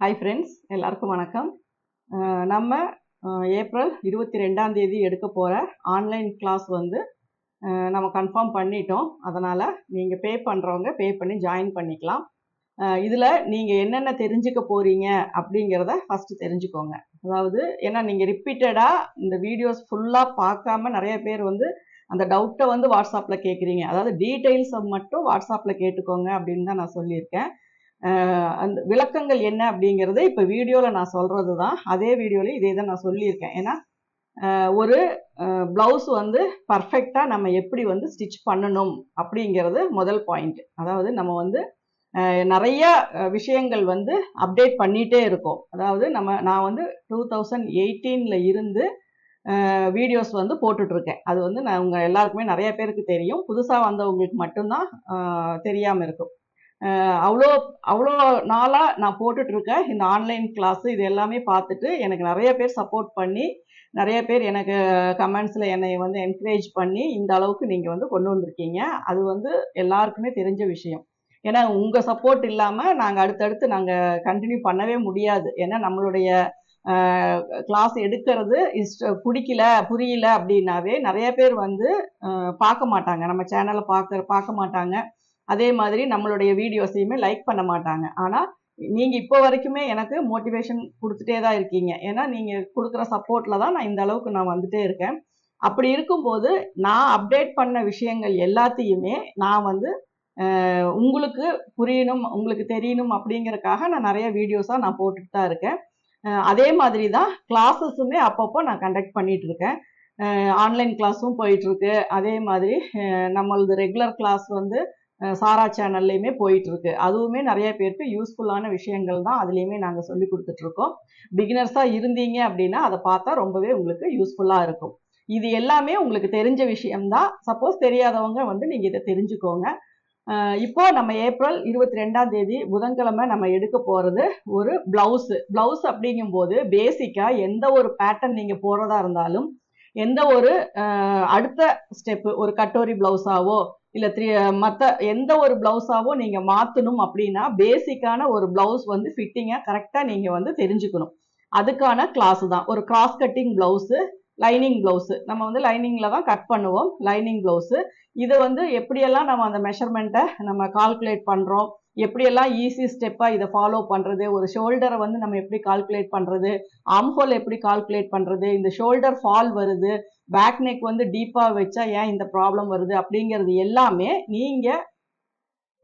Hi friends, எல்லாருக்கும் வணக்கம். நம்ம ஏப்ரல் 22ஆம் தேதி எடுக்க போகிற ஆன்லைன் கிளாஸ் வந்து நம்ம கன்ஃபார்ம் பண்ணிட்டோம். அதனால் நீங்கள் பே பண்ணுறவங்க பே பண்ணி ஜாயின் பண்ணிக்கலாம். இதில் நீங்கள் என்னென்ன தெரிஞ்சுக்க போகிறீங்க அப்படிங்கிறத ஃபஸ்ட்டு தெரிஞ்சுக்கோங்க. அதாவது ஏன்னா நீங்கள் ரிப்பீட்டடாக இந்த வீடியோஸ் ஃபுல்லாக பார்க்காம நிறைய பேர் வந்து அந்த டவுட்டை வந்து வாட்ஸ்அப்பில் கேட்குறீங்க. அதாவது டீட்டெயில்ஸை மட்டும் வாட்ஸ்அப்பில் கேட்டுக்கோங்க அப்படின்னு தான் நான் சொல்லியிருக்கேன். அந்த விளக்கங்கள் என்ன அப்படிங்கிறது இப்போ வீடியோவில் நான் சொல்கிறது தான். அதே வீடியோவில் இதே தான் நான் சொல்லியிருக்கேன். ஏன்னா ஒரு ப்ளவுஸ் வந்து பர்ஃபெக்டாக நம்ம எப்படி வந்து ஸ்டிச் பண்ணணும் அப்படிங்கிறது முதல் பாயிண்ட். அதாவது நம்ம வந்து நிறைய விஷயங்கள் வந்து அப்டேட் பண்ணிகிட்டே இருக்கோம். அதாவது நான் வந்து 2018 இருந்து வீடியோஸ் வந்து போட்டுட்ருக்கேன். அது வந்து நான் உங்கள் எல்லாருக்குமே நிறைய பேருக்கு தெரியும். புதுசாக வந்தவங்களுக்கு மட்டும்தான் தெரியாமல் இருக்கும். அவ்வளோ அவ்வளோ நாளாக நான் போட்டுட்ருக்கேன் இந்த ஆன்லைன் கிளாஸு. இது எல்லாமே பார்த்துட்டு எனக்கு நிறைய பேர் சப்போர்ட் பண்ணி, நிறைய பேர் எனக்கு கமெண்ட்ஸில் என்னை வந்து என்கரேஜ் பண்ணி இந்த அளவுக்கு நீங்கள் வந்து கொண்டு வந்திருக்கீங்க. அது வந்து எல்லாருக்குமே தெரிஞ்ச விஷயம். ஏன்னா உங்கள் சப்போர்ட் இல்லாமல் நாங்கள் அடுத்தடுத்து கண்டினியூ பண்ணவே முடியாது. ஏன்னா நம்மளுடைய கிளாஸ் எடுக்கிறது பிடிக்கல, புரியல அப்படின்னாவே நிறைய பேர் வந்து பார்க்க மாட்டாங்க. நம்ம சேனலை பார்க்க மாட்டாங்க. அதே மாதிரி நம்மளுடைய வீடியோஸையுமே லைக் பண்ண மாட்டாங்க. ஆனால் நீங்கள் இப்போ வரைக்குமே எனக்கு மோட்டிவேஷன் கொடுத்துட்டே தான் இருக்கீங்க. ஏன்னா நீங்கள் கொடுக்குற சப்போர்ட்டில் தான் நான் இந்த அளவுக்கு நான் வந்துட்டே இருக்கேன். அப்படி இருக்கும்போது நான் அப்டேட் பண்ண விஷயங்கள் எல்லாத்தையுமே நான் வந்து உங்களுக்கு புரியணும், உங்களுக்கு தெரியணும் அப்படிங்கிறதுக்காக நான் நிறைய வீடியோஸாக நான் போட்டுட்டு தான் இருக்கேன். அதே மாதிரி தான் கிளாஸஸுமே அப்பப்போ நான் கண்டக்ட் பண்ணிட்டு இருக்கேன். ஆன்லைன் கிளாஸும் போயிட்டுருக்கு. அதே மாதிரி நம்மளது ரெகுலர் கிளாஸ் வந்து சாரா சேனல்லையுமே போயிட்டுருக்கு. அதுவுமே நிறைய பேருக்கு யூஸ்ஃபுல்லான விஷயங்கள் தான் அதுலேயுமே நாங்கள் சொல்லி கொடுத்துட்ருக்கோம். பிகினர்ஸாக இருந்தீங்க அப்படின்னா அதை பார்த்தா ரொம்பவே உங்களுக்கு யூஸ்ஃபுல்லாக இருக்கும். இது எல்லாமே உங்களுக்கு தெரிஞ்ச விஷயம்தான். சப்போஸ் தெரியாதவங்க வந்து நீங்கள் இதை தெரிஞ்சுக்கோங்க. இப்போ நம்ம ஏப்ரல் 22ஆம் தேதி புதன்கிழமை நம்ம எடுக்க போகிறது ஒரு ப்ளவுஸ் அப்படிங்கும்போது பேசிக்காக எந்த ஒரு பேட்டர்ன் நீங்கள் போடுறதா இருந்தாலும், எந்த ஒரு அடுத்த ஸ்டெப்பு ஒரு கட்டோரி ப்ளவுஸாவோ இல்லை மற்ற எந்த ஒரு ப்ளவுஸாவோ நீங்கள் மாற்றணும் அப்படின்னா பேசிக்கான ஒரு ப்ளவுஸ் வந்து ஃபிட்டிங்காக கரெக்டாக நீங்கள் வந்து தெரிஞ்சுக்கணும். அதுக்கான கிளாஸ் தான். ஒரு cross cutting blouse, lining blouse, நம்ம வந்து லைனிங்கில் தான் கட் பண்ணுவோம். லைனிங் ப்ளவுஸு இதை வந்து எப்படியெல்லாம் நம்ம அந்த மெஷர்மெண்ட்டை நம்ம கால்குலேட் பண்ணுறோம், எப்படியெல்லாம் ஈஸி ஸ்டெப்பாக இதை ஃபாலோ பண்ணுறது, ஒரு ஷோல்டரை வந்து நம்ம எப்படி கால்குலேட் பண்ணுறது, ஆம்ஹோல் எப்படி கால்குலேட் பண்ணுறது, இந்த ஷோல்டர் ஃபால் வருது, பேக் நெக் வந்து டீப்பாக வச்சா ஏன் இந்த ப்ராப்ளம் வருது அப்படிங்கிறது எல்லாமே நீங்கள்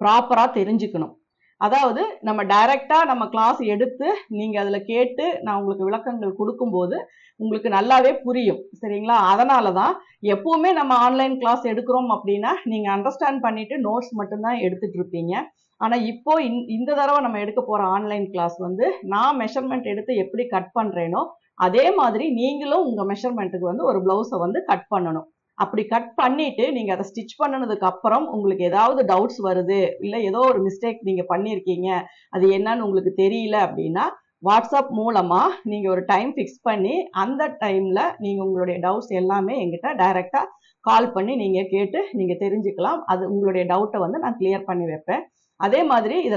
ப்ராப்பராக தெரிஞ்சுக்கணும். அதாவது நம்ம டைரெக்டாக நம்ம கிளாஸ் எடுத்து நீங்கள் அதில் கேட்டு நான் உங்களுக்கு விளக்கங்கள் கொடுக்கும்போது உங்களுக்கு நல்லாவே புரியும். சரிங்களா? அதனால தான் எப்பவுமே நம்ம ஆன்லைன் கிளாஸ் எடுக்கிறோம் அப்படின்னா நீங்கள் அண்டர்ஸ்டாண்ட் பண்ணிவிட்டு நோட்ஸ் மட்டும்தான் எடுத்துகிட்டு இருப்பீங்க. ஆனால் இப்போ இந்த தடவை நம்ம எடுக்க போகிற ஆன்லைன் கிளாஸ் வந்து நான் மெஷர்மெண்ட் எடுத்து எப்படி கட் பண்ணுறேனோ அதே மாதிரி நீங்களும் உங்கள் மெஷர்மெண்ட்டுக்கு வந்து ஒரு ப்ளவுஸை வந்து கட் பண்ணணும். அப்படி கட் பண்ணிட்டு நீங்கள் அதை ஸ்டிச் பண்ணினதுக்கு அப்புறம் உங்களுக்கு ஏதாவது டவுட்ஸ் வருது, இல்லை ஏதோ ஒரு மிஸ்டேக் நீங்கள் பண்ணியிருக்கீங்க, அது என்னன்னு உங்களுக்கு தெரியல அப்படின்னா வாட்ஸ்அப் மூலமாக நீங்கள் ஒரு டைம் ஃபிக்ஸ் பண்ணி அந்த டைமில் நீங்கள் உங்களுடைய டவுட்ஸ் எல்லாமே எங்கிட்ட டைரெக்டாக கால் பண்ணி நீங்கள் கேட்டு நீங்கள் தெரிஞ்சுக்கலாம். அது உங்களுடைய டவுட்டை வந்து நான் கிளியர் பண்ணி வைப்பேன். அதே மாதிரி இது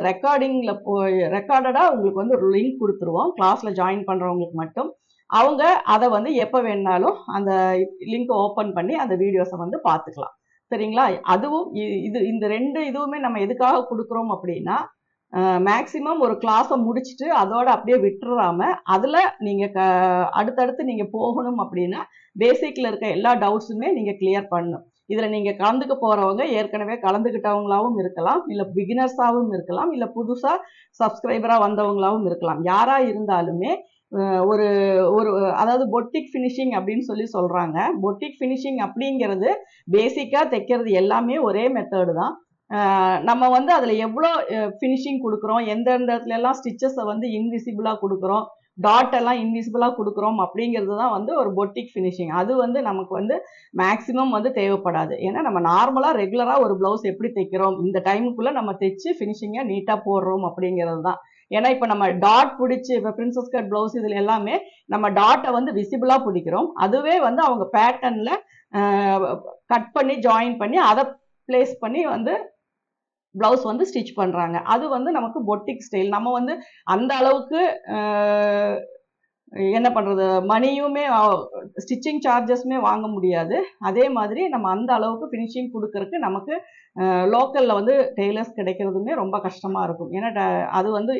ரெக்கார்டடாக உங்களுக்கு வந்து ஒரு லிங்க் கொடுத்துருவோம். கிளாஸில் ஜாயின் பண்ணுறவங்களுக்கு மட்டும். அவங்க அதை வந்து எப்போ வேணாலும் அந்த லிங்க் ஓப்பன் பண்ணி அந்த வீடியோஸை வந்து பார்த்துக்கலாம். சரிங்களா? அதுவும் இந்த ரெண்டு இதுவுமே நம்ம எதுக்காக கொடுக்குறோம் அப்படின்னா மேக்சிமம் ஒரு கிளாஸை முடிச்சுட்டு அதோட அப்படியே விட்டுறாம அதில் நீங்கள் அடுத்தடுத்து நீங்கள் போகணும் அப்படின்னா பேசிக்கில் இருக்க எல்லா டவுட்ஸுமே நீங்கள் கிளியர் பண்ணணும். இதில் நீங்கள் கலந்துக்க போகிறவங்க ஏற்கனவே கலந்துக்கிட்டவங்களாகவும் இருக்கலாம், இல்லை பிகினர்ஸாகவும் இருக்கலாம், இல்லை புதுசாக சப்ஸ்கிரைபராக வந்தவங்களாகவும் இருக்கலாம். யாராக இருந்தாலுமே ஒரு ஒரு அதாவது பொட்டிக் ஃபினிஷிங் அப்படின்னு சொல்கிறாங்க. பொட்டிக் ஃபினிஷிங் அப்படிங்கிறது பேசிக்காக தைக்கிறது எல்லாமே ஒரே மெத்தடு தான். நம்ம வந்து அதில் எவ்வளோ ஃபினிஷிங் கொடுக்குறோம், எந்தெந்த இடத்துலலாம் ஸ்டிச்சஸை வந்து இன்விசிபிளாக கொடுக்குறோம், டாட் எல்லாம் இன்விசிபிளாக கொடுக்குறோம் அப்படிங்கிறது தான் வந்து ஒரு பொட்டிக் ஃபினிஷிங். அது வந்து நமக்கு வந்து மேக்ஸிமம் வந்து தேவைப்படாது. ஏன்னா நம்ம நார்மலாக ரெகுலராக ஒரு ப்ளவுஸ் எப்படி தைக்கிறோம், இந்த டைமுக்குள்ளே நம்ம தைச்சு ஃபினிஷிங்காக நீட்டாக போடுறோம் அப்படிங்கிறது தான். ஏன்னா இப்போ நம்ம டாட் பிடிச்சி இப்போ பிரின்சஸ் கட் ப்ளவுஸ் இதில் எல்லாமே நம்ம டாட்டை வந்து விசிபிளாக பிடிக்கிறோம். அதுவே வந்து அவங்க பேட்டர்னில் கட் பண்ணி ஜாயின் பண்ணி அதை பிளேஸ் பண்ணி வந்து ப்ளவுஸ் வந்து ஸ்டிச் பண்ணுறாங்க. அது வந்து நமக்கு பொட்டிக் ஸ்டைல். நம்ம வந்து அந்த அளவுக்கு என்ன பண்ணுறது, மணியுமே ஸ்டிச்சிங் சார்ஜஸ்மே வாங்க முடியாது. அதே மாதிரி நம்ம அந்த அளவுக்கு ஃபினிஷிங் கொடுக்கறதுக்கு நமக்கு லோக்கலில் வந்து டெய்லர்ஸ் கிடைக்கிறதுமே ரொம்ப கஷ்டமாக இருக்கும். ஏன்னா அது வந்து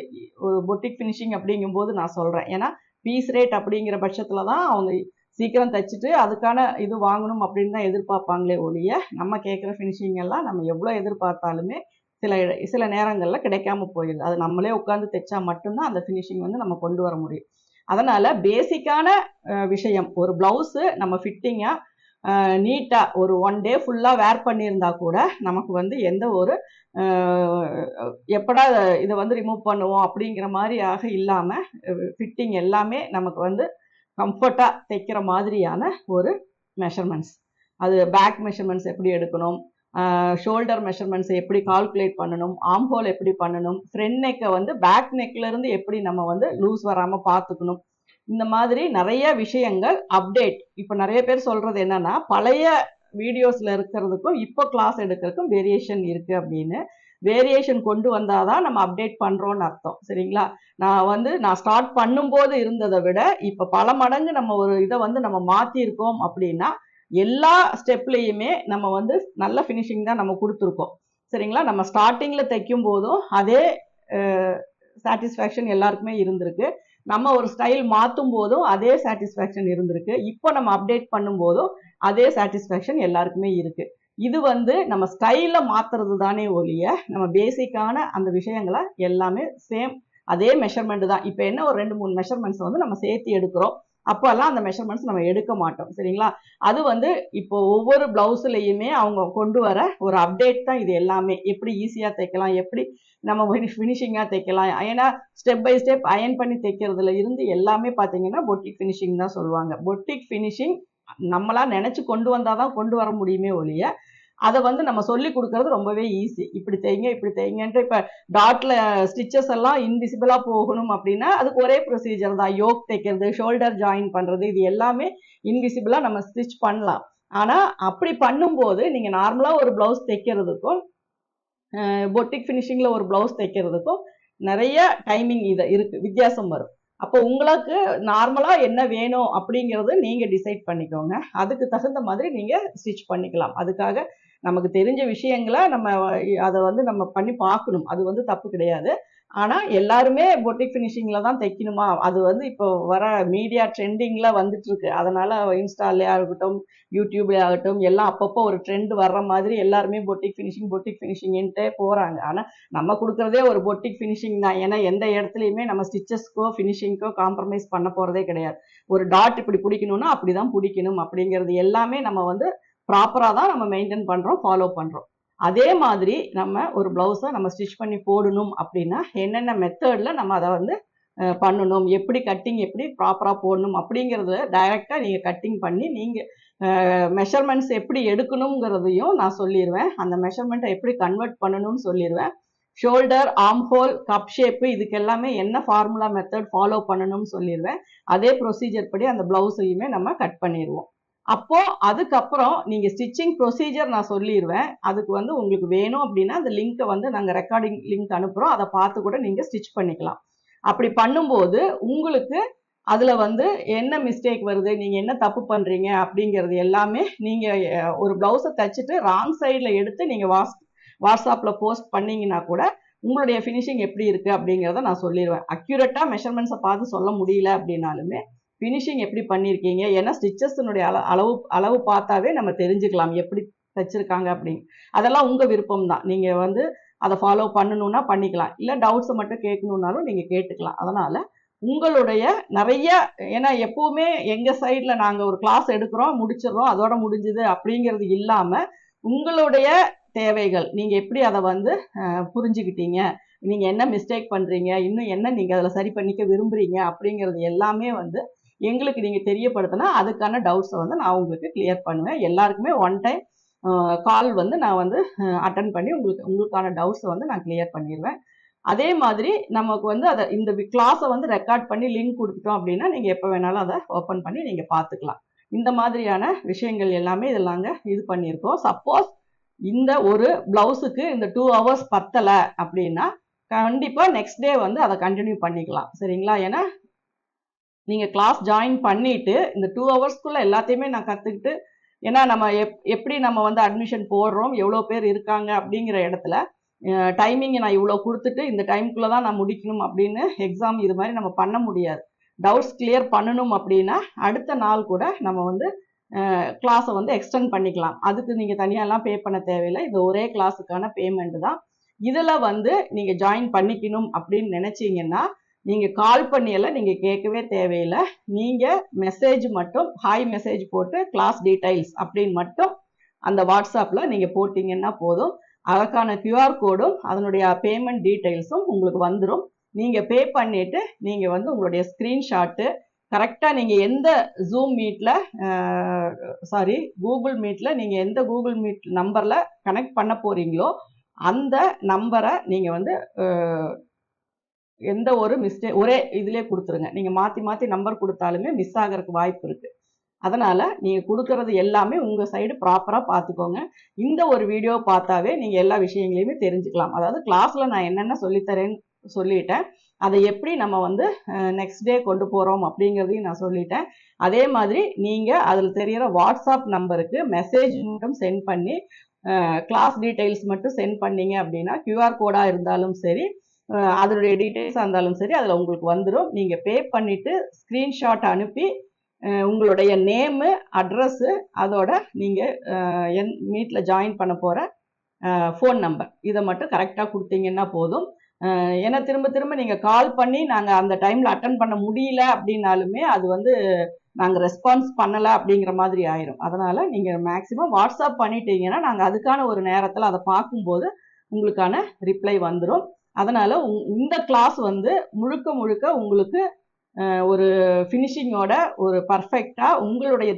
ஒரு பொட்டிக் ஃபினிஷிங் அப்படிங்கும்போது நான் சொல்கிறேன். ஏன்னா பீஸ் ரேட் அப்படிங்கிற பட்சத்தில் தான் அவங்க சீக்கிரம் தைச்சிட்டு அதுக்கான இது வாங்கணும் அப்படின்னு தான் எதிர்பார்ப்பாங்களே ஒழிய, நம்ம கேட்குற ஃபினிஷிங் எல்லாம் நம்ம எவ்வளோ எதிர்பார்த்தாலுமே சில சில நேரங்களில் கிடைக்காம போயிடுது. அது நம்மளே உட்காந்து தைச்சா மட்டும்தான் அந்த ஃபினிஷிங் வந்து நம்ம கொண்டு வர முடியும். அதனால் பேசிக்கான விஷயம், ஒரு ப்ளவுஸு நம்ம ஃபிட்டிங்காக நீட்டாக ஒரு 1 டே ஃபுல்லாக வேர் பண்ணியிருந்தா கூட நமக்கு வந்து எந்த ஒரு எப்படா இதை வந்து ரிமூவ் பண்ணுவோம் அப்படிங்கிற மாதிரியாக இல்லாமல் ஃபிட்டிங் எல்லாமே நமக்கு வந்து கம்ஃபர்ட்டாக தைக்கிற மாதிரியான ஒரு மெஷர்மெண்ட்ஸ். அது பேக் மெஷர்மெண்ட்ஸ் எப்படி எடுக்கணும், ஷோல்டர் மெஷர்மெண்ட்ஸ் எப்படி கால்குலேட் பண்ணணும், ஆர்ம் ஹோல் எப்படி பண்ணணும், ஃப்ரண்ட் நெக்கை வந்து பேக் நெக்லேருந்து எப்படி நம்ம வந்து லூஸ் வராமல் பார்த்துக்கணும். இந்த மாதிரி நிறைய விஷயங்கள் அப்டேட். இப்போ நிறைய பேர் சொல்கிறது என்னன்னா, பழைய வீடியோஸில் இருக்கிறதுக்கும் இப்போ கிளாஸ் எடுக்கிறதுக்கும் வேரியேஷன் இருக்குது அப்படின்னு. வேரியேஷன் கொண்டு வந்தால் தான் நம்ம அப்டேட் பண்ணுறோன்னு அர்த்தம். சரிங்களா? நான் ஸ்டார்ட் பண்ணும்போது இருந்ததை விட இப்போ பல மடங்கு நம்ம ஒரு இதை வந்து நம்ம மாற்றிருக்கோம் அப்படின்னா எல்லா ஸ்டெப்லேயுமே நம்ம வந்து நல்ல ஃபினிஷிங் தான் நம்ம கொடுத்துருக்கோம். சரிங்களா? நம்ம ஸ்டார்டிங்கில் தைக்கும் போதும் அதே சாட்டிஸ்ஃபேக்ஷன் எல்லாருக்குமே இருந்திருக்கு. நம்ம ஒரு ஸ்டைல் மாற்றும் போதும் அதே சாட்டிஸ்ஃபேக்ஷன் இருந்திருக்கு. இப்போ நம்ம அப்டேட் பண்ணும்போதும் அதே சாட்டிஸ்ஃபேக்ஷன் எல்லாருக்குமே இருக்குது. இது வந்து நம்ம ஸ்டைலில் மாற்றுறது தானே ஒழிய நம்ம பேசிக்கான அந்த விஷயங்களை எல்லாமே சேம் அதே மெஷர்மெண்ட் தான். இப்போ என்ன ஒரு 2-3 மெஷர்மெண்ட்ஸ் வந்து நம்ம சேர்த்து எடுக்கிறோம். அப்போல்லாம் அந்த மெஷர்மெண்ட்ஸ் நம்ம எடுக்க மாட்டோம். சரிங்களா? அது வந்து இப்போ ஒவ்வொரு ப்ளவுஸ்லையுமே அவங்க கொண்டு வர ஒரு அப்டேட் தான் இது எல்லாமே. எப்படி ஈஸியாக தைக்கலாம், எப்படி நம்ம ஃபினிஷிங்காக தைக்கலாம். ஏன்னா ஸ்டெப் பை ஸ்டெப் அயன் பண்ணி தைக்கிறதுல இருந்து எல்லாமே பார்த்தீங்கன்னா பொட்டிக் ஃபினிஷிங் தான் சொல்லுவாங்க. பொட்டிக் ஃபினிஷிங் நம்மளா நினச்சி கொண்டு வந்தால் தான் கொண்டு வர முடியுமே ஒழிய அதை வந்து நம்ம சொல்லி கொடுக்கறது ரொம்பவே ஈஸி. இப்படி தைங்க இப்படி தைங்கன்ட்டு இப்போ டாட்டில் ஸ்டிச்சஸ் எல்லாம் இன்விசிபிளாக போகணும் அப்படின்னா அதுக்கு ஒரே ப்ரொசீஜர் தான். யோக் தைக்கிறது, ஷோல்டர் ஜாயின் பண்ணுறது, இது எல்லாமே இன்விசிபிளாக நம்ம ஸ்டிச் பண்ணலாம். ஆனால் அப்படி பண்ணும்போது நீங்கள் நார்மலாக ஒரு ப்ளவுஸ் தைக்கிறதுக்கும் பொட்டிக் ஃபினிஷிங்கில் ஒரு ப்ளவுஸ் தைக்கிறதுக்கும் நிறைய டைமிங் இது இருக்குது, வித்தியாசம் வரும். அப்போ உங்களுக்கு நார்மலாக என்ன வேணும் அப்படிங்கிறது நீங்கள் டிசைட் பண்ணிக்கோங்க. அதுக்கு தகுந்த மாதிரி நீங்கள் ஸ்டிச் பண்ணிக்கலாம். அதுக்காக நமக்கு தெரிஞ்ச விஷயங்களை நம்ம அதை வந்து நம்ம பண்ணி பார்க்கணும். அது வந்து தப்பு கிடையாது. ஆனால் எல்லாருமே பொட்டிக் ஃபினிஷிங்கில் தான் தைக்கணுமா? அது வந்து இப்போ வர மீடியா ட்ரெண்டிங்கில் வந்துட்டுருக்கு. அதனால் இன்ஸ்டாலே ஆகட்டும், யூடியூப்லே ஆகட்டும், எல்லாம் அப்பப்போ ஒரு ட்ரெண்ட் வர்ற மாதிரி எல்லாருமே பொட்டிக் ஃபினிஷிங்ன்ட்டே போகிறாங்க. ஆனால் நம்ம கொடுக்குறதே ஒரு பொட்டிக் ஃபினிஷிங் தான். ஏன்னா எந்த இடத்துலையுமே நம்ம ஸ்டிச்சஸ்க்கோ ஃபினிஷிங்க்கோ காம்ப்ரமைஸ் பண்ண போகிறதே கிடையாது. ஒரு டாட் இப்படி பிடிக்கணும்னா அப்படி தான் பிடிக்கணும் அப்படிங்கிறது எல்லாமே நம்ம வந்து ப்ராப்பராக தான் நம்ம மெயின்டைன் பண்ணுறோம், ஃபாலோ பண்ணுறோம். அதே மாதிரி நம்ம ஒரு ப்ளவுஸை நம்ம ஸ்டிச் பண்ணி போடணும் அப்படின்னா என்னென்ன மெத்தடில் நம்ம அதை வந்து பண்ணணும், எப்படி கட்டிங் எப்படி ப்ராப்பராக போடணும் அப்படிங்கிறத டைரெக்டாக நீங்கள் கட்டிங் பண்ணி நீங்கள் மெஷர்மெண்ட்ஸ் எப்படி எடுக்கணுங்கிறதையும் நான் சொல்லிடுவேன். அந்த மெஷர்மெண்ட்டை எப்படி கன்வெர்ட் பண்ணணும்னு சொல்லிடுவேன். Shoulder, arm whole, cup shape, இதுக்கு எல்லாமே என்ன ஃபார்முலா மெத்தட் ஃபாலோ பண்ணணும்னு சொல்லிடுவேன். அதே ப்ரொசீஜர் படி அந்த ப்ளவுஸையுமே நம்ம கட் பண்ணிடுவோம். அப்போ அதுக்கப்புறம் நீங்க ஸ்டிச்சிங் ப்ரொசீஜர் நான் சொல்லிடுவேன். அதுக்கு வந்து உங்களுக்கு வேணும் அப்படின்னா அந்த லிங்கை வந்து நாங்கள் ரெக்கார்டிங் லிங்க் அனுப்புகிறோம். அதை பார்த்து கூட நீங்கள் ஸ்டிச் பண்ணிக்கலாம். அப்படி பண்ணும்போது உங்களுக்கு அதில் வந்து என்ன மிஸ்டேக் வருது, நீங்கள் என்ன தப்பு பண்ணுறீங்க அப்படிங்கிறது எல்லாமே நீங்கள் ஒரு ப்ளவுஸை தைச்சிட்டு ராங் சைடில் எடுத்து நீங்கள் வாட்ஸ்அப்பில் போஸ்ட் பண்ணிங்கன்னா கூட உங்களுடைய ஃபினிஷிங் எப்படி இருக்குது அப்படிங்கிறத நான் சொல்லிடுவேன். அக்யூரேட்டாக மெஷர்மெண்ட்ஸை பார்த்து சொல்ல முடியல அப்படின்னாலுமே ஃபினிஷிங் எப்படி பண்ணியிருக்கீங்க, ஏன்னா ஸ்டிச்சஸ்னுடைய அளவு பார்த்தாவே நம்ம தெரிஞ்சுக்கலாம் எப்படி தைச்சிருக்காங்க அப்படின்னு. அதெல்லாம் உங்கள் விருப்பம் தான். நீங்கள் வந்து அதை ஃபாலோ பண்ணணுன்னா பண்ணிக்கலாம், இல்லை டவுட்ஸை மட்டும் கேட்கணுன்னாலும் நீங்கள் கேட்டுக்கலாம். அதனால் உங்களுடைய நிறைய, ஏன்னா எப்போவுமே எங்கள் சைடில் நாங்கள் ஒரு கிளாஸ் எடுக்கிறோம், முடிச்சிடுறோம், அதோட முடிஞ்சுது அப்படிங்கிறது இல்லாமல் உங்களுடைய தேவைகள், நீங்கள் எப்படி அதை வந்து புரிஞ்சுக்கிட்டீங்க, நீங்கள் என்ன மிஸ்டேக் பண்ணுறீங்க, இன்னும் என்ன நீங்கள் அதில் சரி பண்ணிக்க விரும்புகிறீங்க அப்படிங்கிறது எல்லாமே வந்து எங்களுக்கு நீங்கள் தெரியப்படுத்தினா அதுக்கான டவுட்ஸை வந்து நான் உங்களுக்கு கிளியர் பண்ணுவேன். எல்லாருக்குமே ஒன் டைம் கால் வந்து நான் வந்து அட்டன் பண்ணி உங்களுக்கான டவுட்ஸை வந்து நான் கிளியர் பண்ணிடுவேன். அதே மாதிரி நமக்கு வந்து அதை இந்த கிளாஸை வந்து ரெக்கார்ட் பண்ணி லிங்க் கொடுத்துட்டோம் அப்படின்னா நீங்கள் எப்போ வேணாலும் அதை ஓப்பன் பண்ணி நீங்கள் பார்த்துக்கலாம். இந்த மாதிரியான விஷயங்கள் எல்லாமே இதில் நாங்கள் இது பண்ணியிருக்கோம். சப்போஸ் இந்த ஒரு பிளவுஸுக்கு இந்த 2 ஹவர்ஸ் பத்தலை அப்படின்னா கண்டிப்பாக நெக்ஸ்ட் டே வந்து அதை கண்டினியூ பண்ணிக்கலாம். சரிங்களா? ஏன்னா நீங்கள் கிளாஸ் ஜாயின் பண்ணிட்டு இந்த 2 ஹவர்ஸ்க்குள்ளே எல்லாத்தையுமே நான் கற்றுக்கிட்டு, ஏன்னா நம்ம எப்படி நம்ம வந்து அட்மிஷன் போடுறோம், எவ்வளோ பேர் இருக்காங்க அப்படிங்கிற இடத்துல டைமிங் நான் இவ்வளோ கொடுத்துட்டு இந்த டைமுக்குள்ளே தான் நான் முடிக்கணும் அப்படின்னு எக்ஸாம் இது மாதிரி நம்ம பண்ண முடியாது. டவுட்ஸ் கிளியர் பண்ணணும் அப்படின்னா அடுத்த நாள் கூட நம்ம வந்து கிளாஸை வந்து எக்ஸ்டெண்ட் பண்ணிக்கலாம். அதுக்கு நீங்கள் தனியாலாம் பே பண்ண தேவையில்லை. இது ஒரே கிளாஸுக்கான பேமெண்ட் தான். இதில் வந்து நீங்கள் ஜாயின் பண்ணிக்கணும் அப்படின்னு நினச்சிங்கன்னா நீங்கள் கால் பண்ணியெல்லாம் நீங்கள் கேட்கவே தேவையில்லை. நீங்கள் மெசேஜ் மட்டும் ஹாய் மெசேஜ் போட்டு கிளாஸ் டீடைல்ஸ் அப்படின்னு மட்டும் அந்த வாட்ஸ்அப்பில் நீங்கள் போட்டிங்கன்னா போதும். அதற்கான கியூஆர் கோடும் அதனுடைய பேமெண்ட் டீடைல்ஸும் உங்களுக்கு வந்துடும். நீங்கள் பே பண்ணிவிட்டு நீங்கள் வந்து உங்களுடைய ஸ்க்ரீன்ஷாட்டு கரெக்டாக நீங்கள் எந்த ஜூம் மீட்டில் கூகுள் மீட்டில் நீங்கள் எந்த கூகுள் மீட் நம்பரில் கனெக்ட் பண்ண போகிறீங்களோ அந்த நம்பரை நீங்கள் வந்து எந்த ஒரு மிஸ்டேக் ஒரே இதிலே கொடுத்துருங்க. நீங்கள் மாற்றி மாற்றி நம்பர் கொடுத்தாலுமே மிஸ் ஆகிறதுக்கு வாய்ப்பு இருக்குது. அதனால் நீங்கள் கொடுக்கறது எல்லாமே உங்கள் சைடு ப்ராப்பராக பார்த்துக்கோங்க. இந்த ஒரு வீடியோ பார்த்தாவே நீங்கள் எல்லா விஷயங்களையுமே தெரிஞ்சுக்கலாம். அதாவது கிளாஸில் நான் என்னென்ன சொல்லித்தரேன்னு சொல்லிட்டேன். அதை எப்படி நம்ம வந்து நெக்ஸ்ட் டே கொண்டு போகிறோம் அப்படிங்கிறதையும் நான் சொல்லிட்டேன். அதே மாதிரி நீங்கள் அதில் தெரிகிற வாட்ஸ்அப் நம்பருக்கு மெசேஜ் மட்டும் சென்ட் பண்ணி கிளாஸ் டீட்டெயில்ஸ் மட்டும் சென்ட் பண்ணீங்க அப்படின்னா கியூஆர் கோடாக இருந்தாலும் சரி, அதனுடைய டீட்டெயில்ஸாக இருந்தாலும் சரி அதில் உங்களுக்கு வந்துடும். நீங்கள் பே பண்ணிவிட்டு ஸ்க்ரீன்ஷாட் அனுப்பி உங்களுடைய நேமு, அட்ரஸ்ஸு, அதோட நீங்கள் மீட்டில் ஜாயின் பண்ண போகிற ஃபோன் நம்பர் இதை மட்டும் கரெக்டாக கொடுத்தீங்கன்னா போதும். ஏன்னா திரும்ப திரும்ப நீங்கள் கால் பண்ணி நாங்கள் அந்த டைமில் அட்டன் பண்ண முடியல அப்படின்னாலுமே அது வந்து நாங்கள் ரெஸ்பான்ஸ் பண்ணலை அப்படிங்கிற மாதிரி ஆயிரும். அதனால் நீங்கள் மேக்ஸிமம் வாட்ஸ்அப் பண்ணிட்டீங்கன்னா நாங்கள் அதுக்கான ஒரு நேரத்தில் அதை பார்க்கும்போது உங்களுக்கான ரிப்ளை வந்துடும். அதனால் இந்த கிளாஸ் வந்து முழுக்க முழுக்க உங்களுக்கு ஒரு ஃபினிஷிங்கோட ஒரு பர்ஃபெக்டாக உங்களுடைய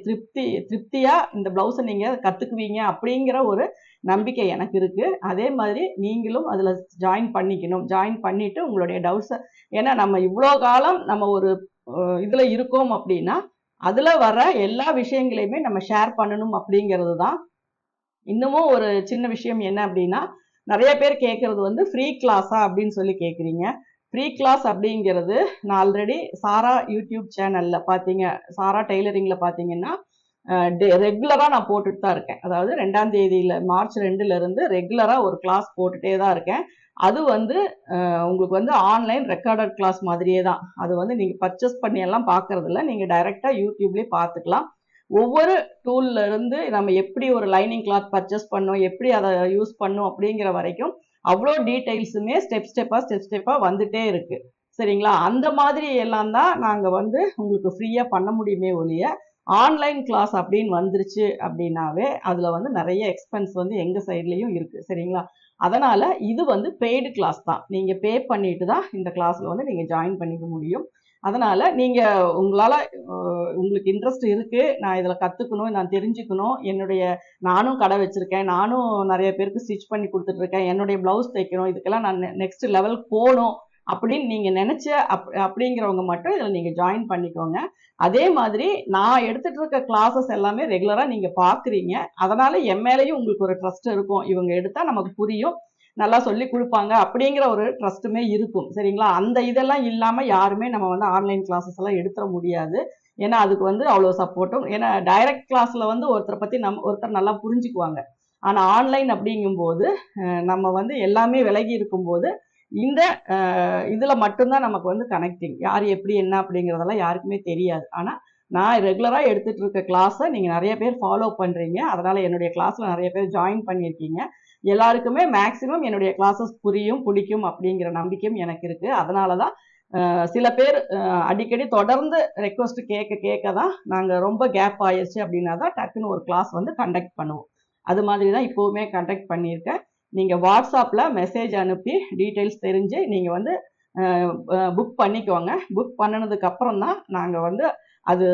திருப்தியாக இந்த ப்ளவுஸை நீங்கள் கற்றுக்குவீங்க அப்படிங்கிற ஒரு நம்பிக்கை எனக்கு இருக்குது. அதே மாதிரி நீங்களும் அதில் ஜாயின் பண்ணிக்கணும். ஜாயின் பண்ணிவிட்டு உங்களுடைய டவுட்ஸை, ஏன்னா நம்ம இவ்வளோ காலம் நம்ம ஒரு இதில் இருக்கோம் அப்படின்னா அதில் வர எல்லா விஷயங்களையுமே நம்ம ஷேர் பண்ணணும் அப்படிங்கிறது தான். இன்னமும் ஒரு சின்ன விஷயம் என்ன அப்படின்னா, நிறைய பேர் கேட்குறது வந்து ஃப்ரீ கிளாஸா அப்படின்னு சொல்லி கேட்குறீங்க. ஃப்ரீ கிளாஸ் அப்படிங்கிறது நான் ஆல்ரெடி சாரா யூடியூப் சேனலில் பார்த்தீங்க, சாரா டெய்லரிங்கில் பார்த்தீங்கன்னா ரெகுலராக நான் போட்டுட்டு தான் இருக்கேன். அதாவது 2ஆம் தேதியில் மார்ச் 2லேருந்து ரெகுலராக ஒரு கிளாஸ் போட்டுகிட்டே தான் இருக்கேன். அது வந்து உங்களுக்கு வந்து ஆன்லைன் ரெக்கார்டட் கிளாஸ் மாதிரியே தான். அது வந்து நீங்கள் பர்ச்சேஸ் பண்ணி எல்லாம் பார்க்குறதில்ல, நீங்கள் டைரெக்டாக யூடியூப்லேயே பார்த்துக்கலாம். ஒவ்வொரு டூல்ல இருந்து நம்ம எப்படி ஒரு லைனிங் கிளாத் பர்ச்சேஸ் பண்ணோம், எப்படி அதை யூஸ் பண்ணோம் அப்படிங்கிற வரைக்கும் அவ்வளோ டீட்டெயில்ஸுமே ஸ்டெப் ஸ்டெப்பாக வந்துட்டே இருக்கு. சரிங்களா? அந்த மாதிரி எல்லாம் தான் நாங்கள் வந்து உங்களுக்கு ஃப்ரீயாக பண்ண முடியுமே ஒழிய, ஆன்லைன் கிளாஸ் அப்படின்னு வந்துருச்சு அப்படின்னாவே அதில் வந்து நிறைய எக்ஸ்பென்ஸ் வந்து எங்கள் சைட்லேயும் இருக்குது. சரிங்களா? அதனால் இது வந்து பெய்டு கிளாஸ் தான். நீங்கள் பே பண்ணிட்டு தான் இந்த கிளாஸில் வந்து நீங்கள் ஜாயின் பண்ணிக்க முடியும். அதனால் நீங்கள் உங்களுக்கு இன்ட்ரெஸ்ட் இருக்குது, நான் இதில் கற்றுக்கணும், நான் தெரிஞ்சுக்கணும், நானும் கடை வச்சுருக்கேன், நானும் நிறைய பேருக்கு ஸ்டிச் பண்ணி கொடுத்துட்ருக்கேன், என்னுடைய ப்ளவுஸ் தைக்கணும், இதுக்கெல்லாம் நான் நெக்ஸ்ட் லெவலுக்கு போகணும் அப்படின்னு நீங்கள் நினச்ச அப்படிங்கிறவங்க மட்டும் இதில் நீங்கள் ஜாயின் பண்ணிக்கோங்க. அதே மாதிரி நான் எடுத்துகிட்டு இருக்க கிளாஸஸ் எல்லாமே ரெகுலராக நீங்கள் பார்க்குறீங்க. அதனால் என் மேலேயும் உங்களுக்கு ஒரு ட்ரஸ்ட் இருக்கும். இவங்க எடுத்தால் நமக்கு புரியும், நல்லா சொல்லி கொடுப்பாங்க அப்படிங்கிற ஒரு ட்ரஸ்ட்டுமே இருக்கும். சரிங்களா? அந்த இதெல்லாம் இல்லாமல் யாருமே நம்ம வந்து ஆன்லைன் கிளாஸஸ் எல்லாம் எடுத்துட முடியாது. ஏன்னா அதுக்கு வந்து அவ்வளோ சப்போர்ட்டும், ஏன்னா டைரக்ட் கிளாஸில் வந்து ஒருத்தரை பற்றி ஒருத்தர் நல்லா புரிஞ்சுக்குவாங்க. ஆனால் ஆன்லைன் அப்படிங்கும்போது நம்ம வந்து எல்லாமே விலகி இருக்கும்போது இந்த இதில் மட்டும்தான் நமக்கு வந்து கனெக்டிங். யார் எப்படி என்ன அப்படிங்கிறதெல்லாம் யாருக்குமே தெரியாது. ஆனால் நான் ரெகுலராக எடுத்துகிட்டு இருக்க கிளாஸை நீங்கள் நிறைய பேர் ஃபாலோ பண்ணுறீங்க. அதனால் என்னுடைய கிளாஸில் நிறைய பேர் ஜாயின் பண்ணியிருக்கீங்க. எல்லாருக்குமே மேக்ஸிமம் என்னுடைய கிளாஸஸ் புரியும், பிடிக்கும் அப்படிங்கிற நம்பிக்கையும் எனக்கு இருக்குது. அதனால தான் சில பேர் அடிக்கடி தொடர்ந்து ரெக்வஸ்ட் கேட்க தான் நாங்கள் ரொம்ப கேப் ஆயிடுச்சு அப்படின்னா தான் டக்குன்னு ஒரு கிளாஸ் வந்து கண்டக்ட் பண்ணுவோம். அது மாதிரி தான் இப்போவுமே கண்டக்ட் பண்ணியிருக்கேன். நீங்கள் வாட்ஸ்அப்பில் மெசேஜ் அனுப்பி டீட்டெயில்ஸ் தெரிஞ்சு நீங்கள் வந்து புக் பண்ணிக்கோங்க. புக் பண்ணினதுக்கப்புறம் தான் நாங்கள் வந்து அது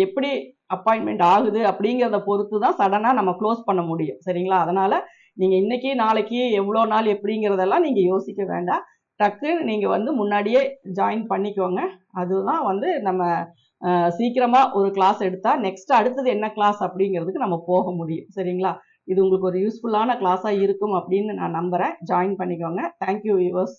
எப்படி அப்பாயின்மெண்ட் ஆகுது அப்படிங்கிறத பொறுத்து தான் சடனாக நம்ம க்ளோஸ் பண்ண முடியும். சரிங்களா? அதனால் நீங்கள் இன்றைக்கி நாளைக்கு எவ்வளோ நாள் எப்படிங்கிறதெல்லாம் நீங்கள் யோசிக்க வேண்டாம். டக்குன்னு நீங்கள் வந்து முன்னாடியே ஜாயின் பண்ணிக்கோங்க. அதுதான் வந்து நம்ம சீக்கிரமாக ஒரு கிளாஸ் எடுத்தால் நெக்ஸ்ட் அடுத்தது என்ன கிளாஸ் அப்படிங்கிறதுக்கு நம்ம போக முடியும். சரிங்களா? இது உங்களுக்கு ஒரு யூஸ்ஃபுல்லான கிளாஸாக இருக்கும் அப்படின்னு நான் நம்புகிறேன். ஜாயின் பண்ணிக்கோங்க. Thank you viewers.